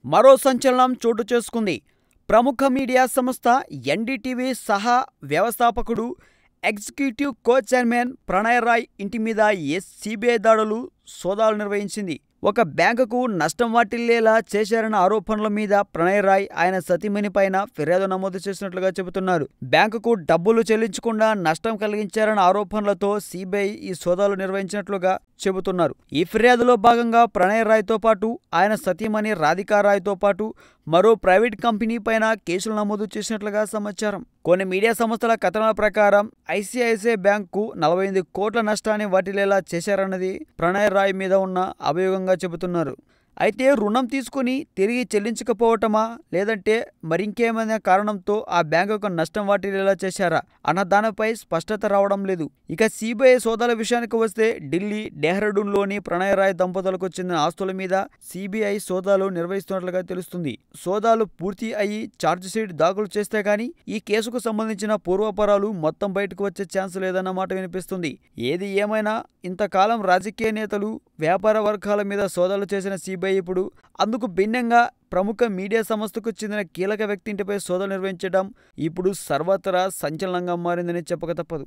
మరో సంచలనం చోటు చేసుకుంది. ప్రముఖ మీడియా సంస్థ ఎన్డీటీవీ సహా వ్యవస్థాపకుడు, ఎగ్జిక్యూటివ్ కో-చైర్మన్ ప్రణయ్ రాయ్ ఇంటి మీద సీబీఐ దాడులు, సోదాలు నిర్వహించింది. ఒక బ్యాంకుకు నష్టం వాటిల్లేలా చేశారన్న ఆరోపణల మీద ప్రణయ్ రాయ్, ఆయన సతీమణి పైన ఫిర్యాదు నమోదు చేసినట్లుగా చెబుతున్నారు. బ్యాంకుకు డబ్బులు చెల్లించకుండా నష్టం కలిగించారన్న ఆరోపణలతో సీబీఐ ఈ సోదాలు నిర్వహించినట్లుగా చెబుతున్నారు. ఈ ఫిర్యాదులో భాగంగా ప్రణయ్ రాయ్తో పాటు ఆయన సతీమణి రాధికా రాయ్తో పాటు మరో ప్రైవేట్ కంపెనీ పైన కేసులు నమోదు చేసినట్లుగా సమాచారం. కొన్ని మీడియా సంస్థల కథనాల ప్రకారం ఐసీఐసీఐ బ్యాంకు 48 కోట్ల నష్టాన్ని వాటిల్లేలా చేశారన్నది ప్రణయ్ రాయ్ మీద ఉన్న అభియోగంగా చెబుతున్నారు. అయితే రుణం తీసుకుని తిరిగి చెల్లించకపోవటమా, లేదంటే మరింకేమైనా కారణంతో ఆ బ్యాంకుకు నష్టం వాటిల్లేలా చేశారా అన్న దానిపై స్పష్టత రావడం లేదు. ఇక సీబీఐ సోదాల విషయానికి వస్తే ఢిల్లీ, డెహ్రాడూన్లోని ప్రణయ్ రాయ్ దంపతులకు చెందిన ఆస్తుల మీద సీబీఐ సోదాలు నిర్వహిస్తున్నట్లుగా తెలుస్తుంది. సోదాలు పూర్తి అయ్యి ఛార్జిషీట్ దాఖలు చేస్తే గానీ ఈ కేసుకు సంబంధించిన పూర్వాపరాలు మొత్తం బయటకు వచ్చే ఛాన్స్ లేదన్న మాట వినిపిస్తుంది. ఏది ఏమైనా ఇంతకాలం రాజకీయ నేతలు, వ్యాపార వర్గాల మీద సోదాలు చేసిన సీబీఐ ఇప్పుడు అందుకు భిన్నంగా ప్రముఖ మీడియా సంస్థకు చెందిన కీలక వ్యక్తి ఇంటిపై సోదాలు నిర్వహించడం ఇప్పుడు సర్వత్రా సంచలనంగా మారిందని చెప్పక తప్పదు.